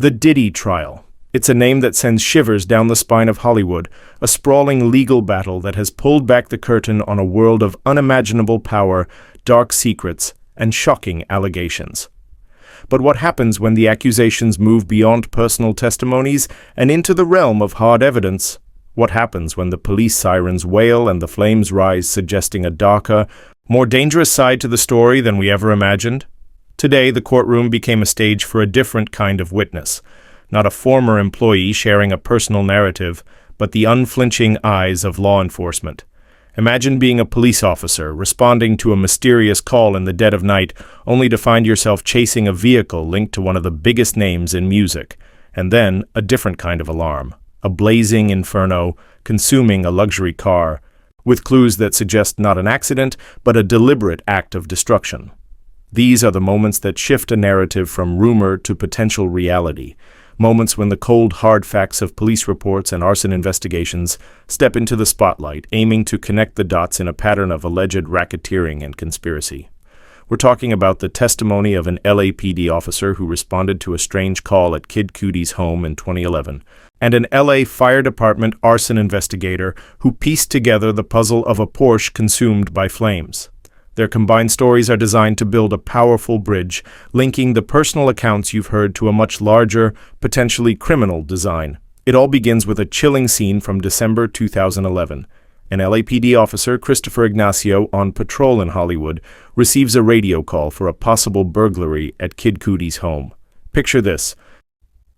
The Diddy trial. It's a name that sends shivers down the spine of Hollywood, a sprawling legal battle that has pulled back the curtain on a world of unimaginable power, dark secrets, and shocking allegations. But what happens when the accusations move beyond personal testimonies and into the realm of hard evidence? What happens when the police sirens wail and the flames rise, suggesting a darker, more dangerous side to the story than we ever imagined? Today, the courtroom became a stage for a different kind of witness. Not a former employee sharing a personal narrative, but the unflinching eyes of law enforcement. Imagine being a police officer, responding to a mysterious call in the dead of night, only to find yourself chasing a vehicle linked to one of the biggest names in music. And then, a different kind of alarm. A blazing inferno, consuming a luxury car, with clues that suggest not an accident, but a deliberate act of destruction. These are the moments that shift a narrative from rumor to potential reality. Moments when the cold, hard facts of police reports and arson investigations step into the spotlight, aiming to connect the dots in a pattern of alleged racketeering and conspiracy. We're talking about the testimony of an LAPD officer who responded to a strange call at Kid Cudi's home in 2011, and an LA Fire Department arson investigator who pieced together the puzzle of a Porsche consumed by flames. Their combined stories are designed to build a powerful bridge, linking the personal accounts you've heard to a much larger, potentially criminal design. It all begins with a chilling scene from December 2011. An LAPD officer, Christopher Ignacio, on patrol in Hollywood, receives a radio call for a possible burglary at Kid Cudi's home. Picture this.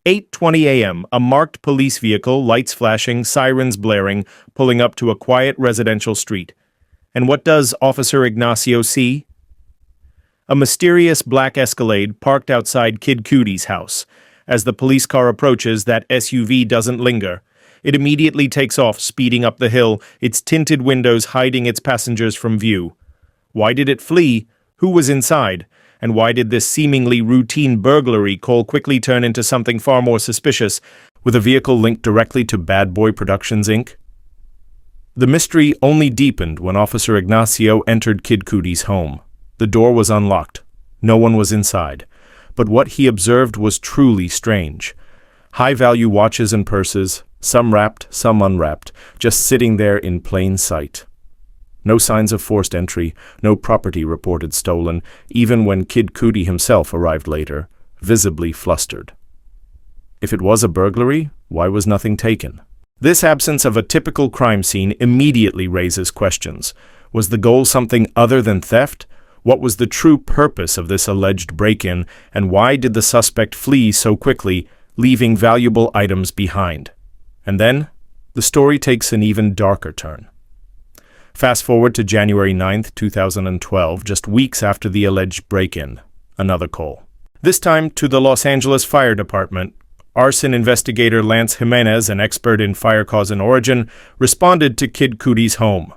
8:20 a.m., a marked police vehicle, lights flashing, sirens blaring, pulling up to a quiet residential street. And what does Officer Ignacio see? A mysterious black Escalade parked outside Kid Cudi's house. As the police car approaches, that SUV doesn't linger. It immediately takes off, speeding up the hill, its tinted windows hiding its passengers from view. Why did it flee? Who was inside? And why did this seemingly routine burglary call quickly turn into something far more suspicious, with a vehicle linked directly to Bad Boy Productions, Inc.? The mystery only deepened when Officer Ignacio entered Kid Cudi's home. The door was unlocked. No one was inside. But what he observed was truly strange. High-value watches and purses, some wrapped, some unwrapped, just sitting there in plain sight. No signs of forced entry, no property reported stolen, even when Kid Cudi himself arrived later, visibly flustered. If it was a burglary, why was nothing taken? This absence of a typical crime scene immediately raises questions. Was the goal something other than theft? What was the true purpose of this alleged break-in, and why did the suspect flee so quickly, leaving valuable items behind? And then, the story takes an even darker turn. Fast forward to January 9th, 2012, just weeks after the alleged break-in. Another call. This time to the Los Angeles Fire Department. Arson investigator Lance Jimenez, an expert in fire cause and origin, responded to Kid Cudi's home.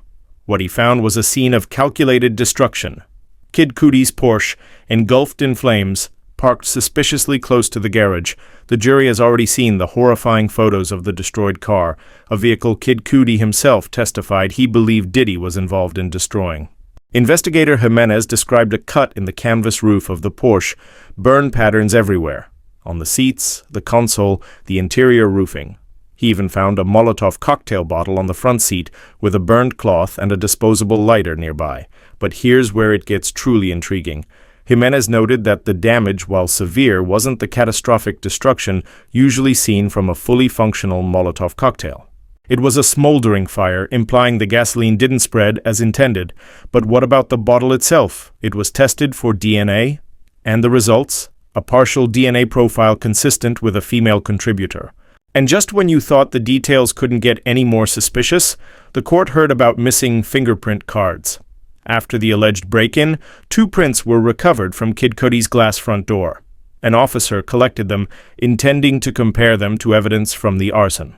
What he found was a scene of calculated destruction. Kid Cudi's Porsche, engulfed in flames, parked suspiciously close to the garage. The jury has already seen the horrifying photos of the destroyed car, a vehicle Kid Cudi himself testified he believed Diddy was involved in destroying. Investigator Jimenez described a cut in the canvas roof of the Porsche, burn patterns everywhere. On the seats, the console, the interior roofing. He even found a Molotov cocktail bottle on the front seat with a burned cloth and a disposable lighter nearby. But here's where it gets truly intriguing. Jimenez noted that the damage, while severe, wasn't the catastrophic destruction usually seen from a fully functional Molotov cocktail. It was a smoldering fire, implying the gasoline didn't spread as intended. But what about the bottle itself? It was tested for DNA, and the results? A partial DNA profile consistent with a female contributor. And just when you thought the details couldn't get any more suspicious, the court heard about missing fingerprint cards. After the alleged break-in, 2 prints were recovered from Kid Cudi's glass front door. An officer collected them, intending to compare them to evidence from the arson.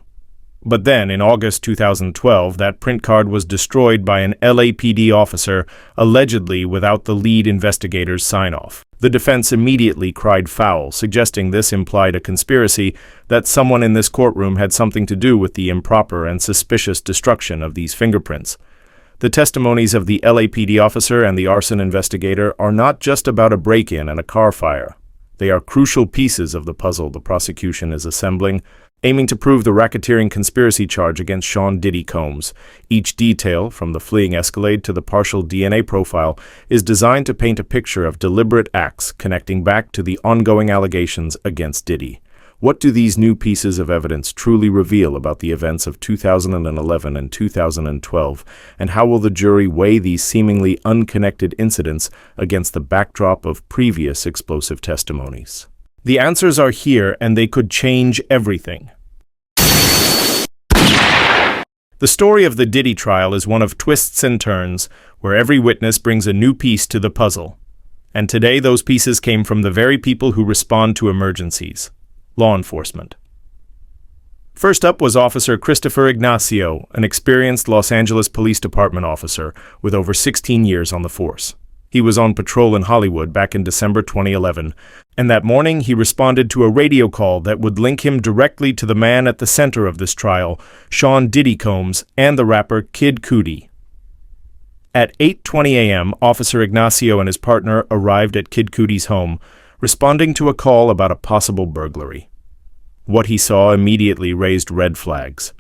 But then, in August 2012, that print card was destroyed by an LAPD officer, allegedly without the lead investigator's sign-off. The defense immediately cried foul, suggesting this implied a conspiracy, that someone in this courtroom had something to do with the improper and suspicious destruction of these fingerprints. The testimonies of the LAPD officer and the arson investigator are not just about a break-in and a car fire. They are crucial pieces of the puzzle the prosecution is assembling, aiming to prove the racketeering conspiracy charge against Sean Diddy Combs. Each detail, from the fleeing Escalade to the partial DNA profile, is designed to paint a picture of deliberate acts connecting back to the ongoing allegations against Diddy. What do these new pieces of evidence truly reveal about the events of 2011 and 2012, and how will the jury weigh these seemingly unconnected incidents against the backdrop of previous explosive testimonies? The answers are here, and they could change everything. The story of the Diddy trial is one of twists and turns, where every witness brings a new piece to the puzzle. And today those pieces came from the very people who respond to emergencies: law enforcement. First up was Officer Christopher Ignacio, an experienced Los Angeles Police Department officer with over 16 years on the force. He was on patrol in Hollywood back in December 2011, and that morning he responded to a radio call that would link him directly to the man at the center of this trial, Sean Diddy Combs, and the rapper Kid Cudi. At 8:20 a.m., Officer Ignacio and his partner arrived at Kid Cudi's home, responding to a call about a possible burglary. What he saw immediately raised red flags.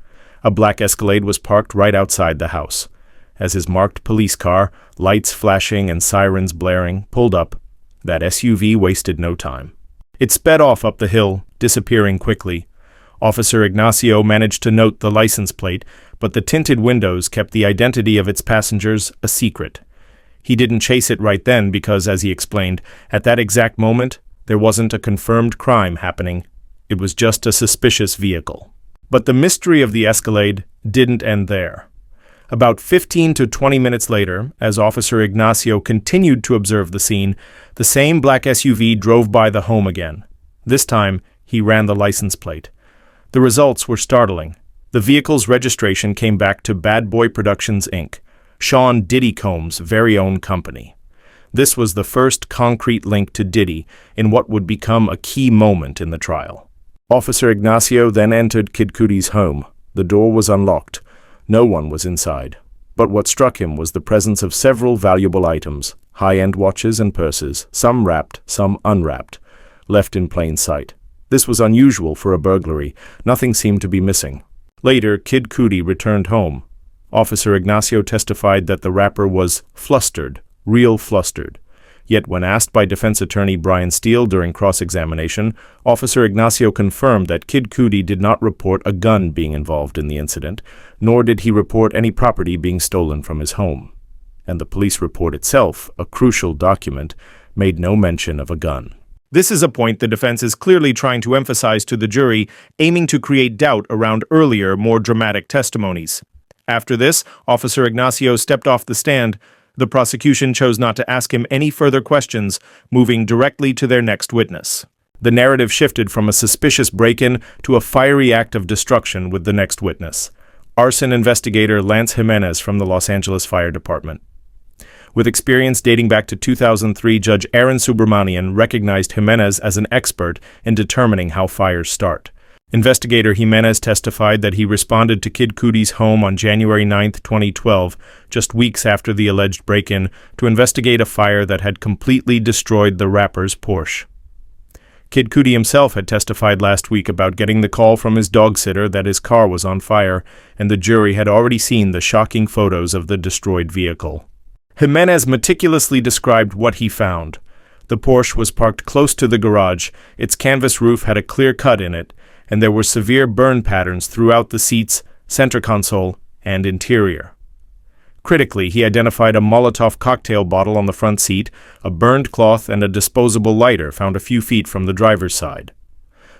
A black Escalade was parked right outside the house. As his marked police car, lights flashing and sirens blaring, pulled up, that SUV wasted no time. It sped off up the hill, disappearing quickly. Officer Ignacio managed to note the license plate, but the tinted windows kept the identity of its passengers a secret. He didn't chase it right then because, as he explained, at that exact moment, there wasn't a confirmed crime happening. It was just a suspicious vehicle. But the mystery of the Escalade didn't end there. About 15 to 20 minutes later, as Officer Ignacio continued to observe the scene, the same black SUV drove by the home again. This time, he ran the license plate. The results were startling. The vehicle's registration came back to Bad Boy Productions, Inc., Sean Diddy Combs' very own company. This was the first concrete link to Diddy in what would become a key moment in the trial. Officer Ignacio then entered Kid Cudi's home. The door was unlocked. No one was inside. But what struck him was the presence of several valuable items, high-end watches and purses, some wrapped, some unwrapped, left in plain sight. This was unusual for a burglary. Nothing seemed to be missing. Later, Kid Cudi returned home. Officer Ignacio testified that the rapper was flustered, real flustered. Yet when asked by defense attorney Brian Steele during cross-examination, Officer Ignacio confirmed that Kid Cudi did not report a gun being involved in the incident, nor did he report any property being stolen from his home. And the police report itself, a crucial document, made no mention of a gun. This is a point the defense is clearly trying to emphasize to the jury, aiming to create doubt around earlier, more dramatic testimonies. After this, Officer Ignacio stepped off the stand. The prosecution chose not to ask him any further questions, moving directly to their next witness. The narrative shifted from a suspicious break-in to a fiery act of destruction with the next witness, Arson investigator Lance Jimenez from the Los Angeles Fire Department. With experience dating back to 2003, Judge Aaron Subramanian recognized Jimenez as an expert in determining how fires start. Investigator Jimenez testified that he responded to Kid Cudi's home on January 9, 2012, just weeks after the alleged break-in, to investigate a fire that had completely destroyed the rapper's Porsche. Kid Cudi himself had testified last week about getting the call from his dog sitter that his car was on fire, and the jury had already seen the shocking photos of the destroyed vehicle. Jimenez meticulously described what he found. The Porsche was parked close to the garage, its canvas roof had a clear cut in it, and there were severe burn patterns throughout the seats, center console, and interior. Critically, he identified a Molotov cocktail bottle on the front seat, a burned cloth, and a disposable lighter found a few feet from the driver's side.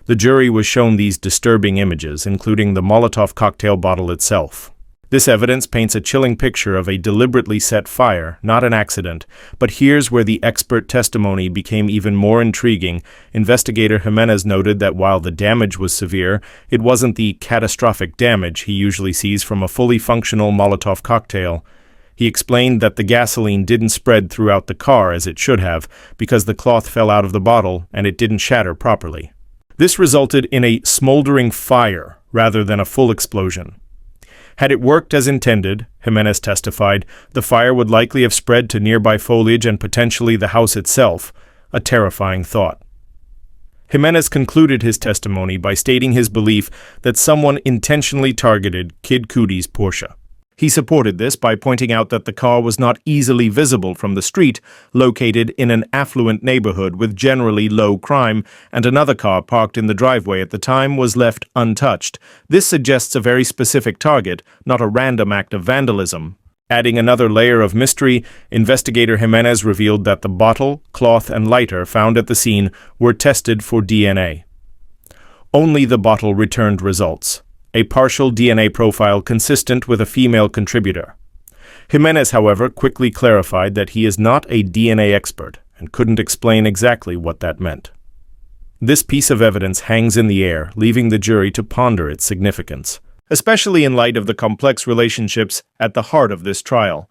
The jury was shown these disturbing images, including the Molotov cocktail bottle itself. This evidence paints a chilling picture of a deliberately set fire, not an accident. But here's where the expert testimony became even more intriguing. Investigator Jimenez noted that while the damage was severe, it wasn't the catastrophic damage he usually sees from a fully functional Molotov cocktail. He explained that the gasoline didn't spread throughout the car as it should have, because the cloth fell out of the bottle and it didn't shatter properly. This resulted in a smoldering fire rather than a full explosion. Had it worked as intended, Jimenez testified, the fire would likely have spread to nearby foliage and potentially the house itself, a terrifying thought. Jimenez concluded his testimony by stating his belief that someone intentionally targeted Kid Cudi's Porsche. He supported this by pointing out that the car was not easily visible from the street, located in an affluent neighborhood with generally low crime, and another car parked in the driveway at the time was left untouched. This suggests a very specific target, not a random act of vandalism. Adding another layer of mystery, investigator Jimenez revealed that the bottle, cloth, and lighter found at the scene were tested for DNA. Only the bottle returned results, a partial DNA profile consistent with a female contributor. Jimenez, however, quickly clarified that he is not a DNA expert and couldn't explain exactly what that meant. This piece of evidence hangs in the air, leaving the jury to ponder its significance, especially in light of the complex relationships at the heart of this trial.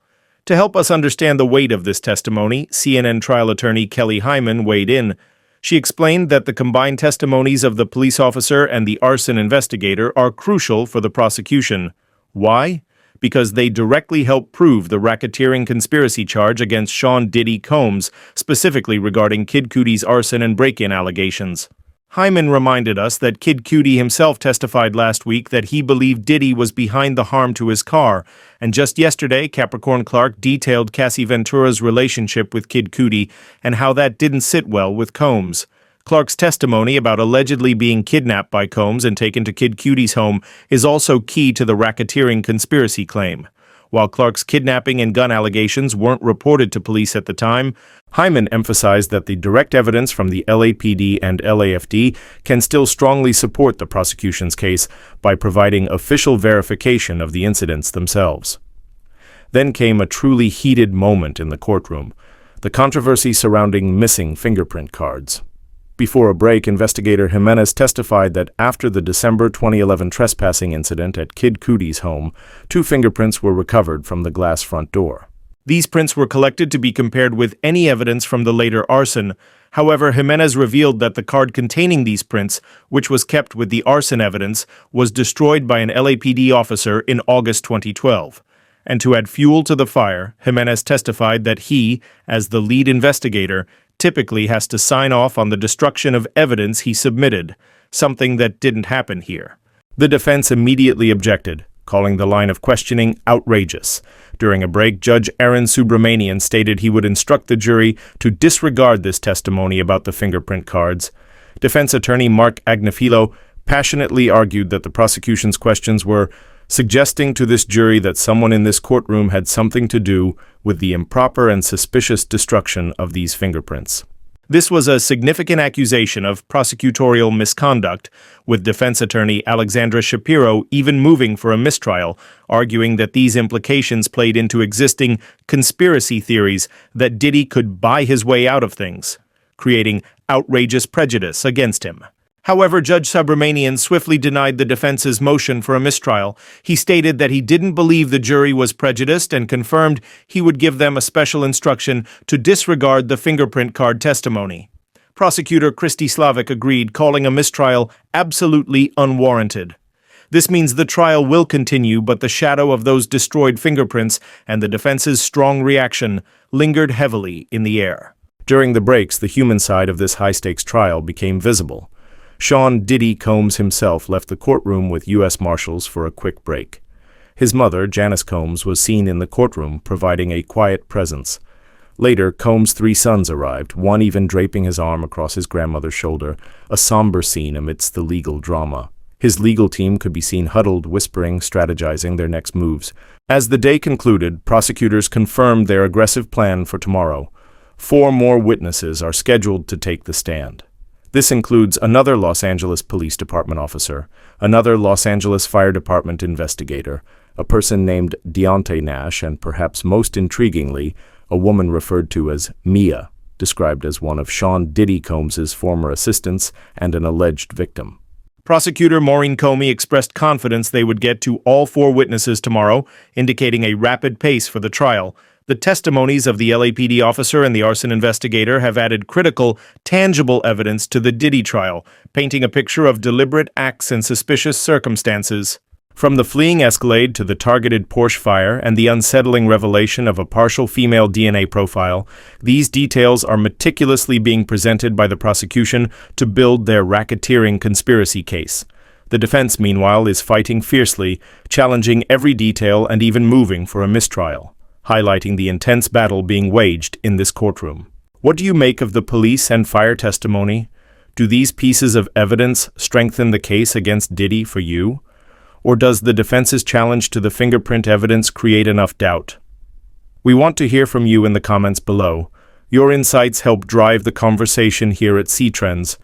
To help us understand the weight of this testimony, CNN trial attorney Kelly Hyman weighed in. She explained that the combined testimonies of the police officer and the arson investigator are crucial for the prosecution. Why? Because they directly help prove the racketeering conspiracy charge against Sean Diddy Combs, specifically regarding Kid Cudi's arson and break-in allegations. Hyman reminded us that Kid Cudi himself testified last week that he believed Diddy was behind the harm to his car, and just yesterday Capricorn Clark detailed Cassie Ventura's relationship with Kid Cudi and how that didn't sit well with Combs. Clark's testimony about allegedly being kidnapped by Combs and taken to Kid Cudi's home is also key to the racketeering conspiracy claim. While Clark's kidnapping and gun allegations weren't reported to police at the time, Hyman emphasized that the direct evidence from the LAPD and LAFD can still strongly support the prosecution's case by providing official verification of the incidents themselves. Then came a truly heated moment in the courtroom, the controversy surrounding missing fingerprint cards. Before a break, investigator Jimenez testified that after the December 2011 trespassing incident at Kid Cudi's home, 2 fingerprints were recovered from the glass front door. These prints were collected to be compared with any evidence from the later arson. However, Jimenez revealed that the card containing these prints, which was kept with the arson evidence, was destroyed by an LAPD officer in August 2012. And to add fuel to the fire, Jimenez testified that he, as the lead investigator, typically has to sign off on the destruction of evidence he submitted, something that didn't happen here. The defense immediately objected, calling the line of questioning outrageous. During a break, Judge Aaron Subramanian stated he would instruct the jury to disregard this testimony about the fingerprint cards. Defense attorney Mark Agnifilo passionately argued that the prosecution's questions were suggesting to this jury that someone in this courtroom had something to do with the improper and suspicious destruction of these fingerprints. This was a significant accusation of prosecutorial misconduct, with defense attorney Alexandra Shapiro even moving for a mistrial, arguing that these implications played into existing conspiracy theories that Diddy could buy his way out of things, creating outrageous prejudice against him. However, Judge Subramanian swiftly denied the defense's motion for a mistrial. He stated that he didn't believe the jury was prejudiced and confirmed he would give them a special instruction to disregard the fingerprint card testimony. Prosecutor Christy Slavic agreed, calling a mistrial absolutely unwarranted. This means the trial will continue, but the shadow of those destroyed fingerprints and the defense's strong reaction lingered heavily in the air. During the breaks, the human side of this high-stakes trial became visible. Sean Diddy Combs himself left the courtroom with U.S. Marshals for a quick break. His mother, Janice Combs, was seen in the courtroom, providing a quiet presence. Later, Combs' 3 sons arrived, one even draping his arm across his grandmother's shoulder, a somber scene amidst the legal drama. His legal team could be seen huddled, whispering, strategizing their next moves. As the day concluded, prosecutors confirmed their aggressive plan for tomorrow. 4 more witnesses are scheduled to take the stand. This includes another Los Angeles Police Department officer, another Los Angeles Fire Department investigator, a person named Deontay Nash, and perhaps most intriguingly, a woman referred to as Mia, described as one of Sean Diddy Combs' former assistants and an alleged victim. Prosecutor Maureen Comey expressed confidence they would get to all 4 witnesses tomorrow, indicating a rapid pace for the trial. The testimonies of the LAPD officer and the arson investigator have added critical, tangible evidence to the Diddy trial, painting a picture of deliberate acts and suspicious circumstances. From the fleeing Escalade to the targeted Porsche fire and the unsettling revelation of a partial female DNA profile, these details are meticulously being presented by the prosecution to build their racketeering conspiracy case. The defense, meanwhile, is fighting fiercely, challenging every detail and even moving for a mistrial, highlighting the intense battle being waged in this courtroom. What do you make of the police and fire testimony? Do these pieces of evidence strengthen the case against Diddy for you? Or does the defense's challenge to the fingerprint evidence create enough doubt? We want to hear from you in the comments below. Your insights help drive the conversation here at C-Trends.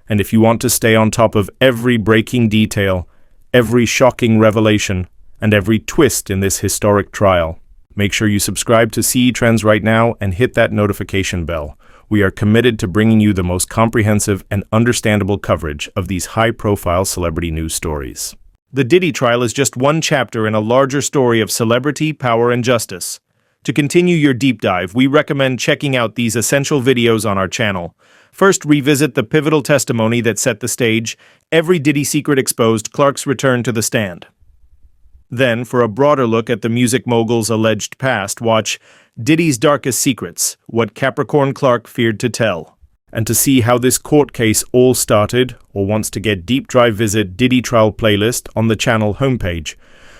And if you want to stay on top of every breaking detail, every shocking revelation, and every twist in this historic trial, make sure you subscribe to C-Trends right now and hit that notification bell. We are committed to bringing you the most comprehensive and understandable coverage of these high-profile celebrity news stories. The Diddy trial is just one chapter in a larger story of celebrity, power, and justice. To continue your deep dive, we recommend checking out these essential videos on our channel. First, revisit the pivotal testimony that set the stage, every Diddy secret exposed, Clark's return to the stand. Then, for a broader look at the music mogul's alleged past, watch Diddy's Darkest Secrets, What Capricorn Clark Feared to Tell. And to see how this court case all started, or wants to get deep dive, visit Diddy Trial playlist on the channel homepage.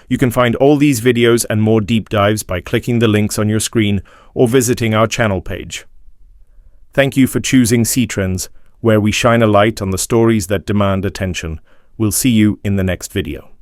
You can find all these videos and more deep dives by clicking the links on your screen or visiting our channel page. Thank you for choosing C-Trends, where we shine a light on the stories that demand attention. We'll see you in the next video.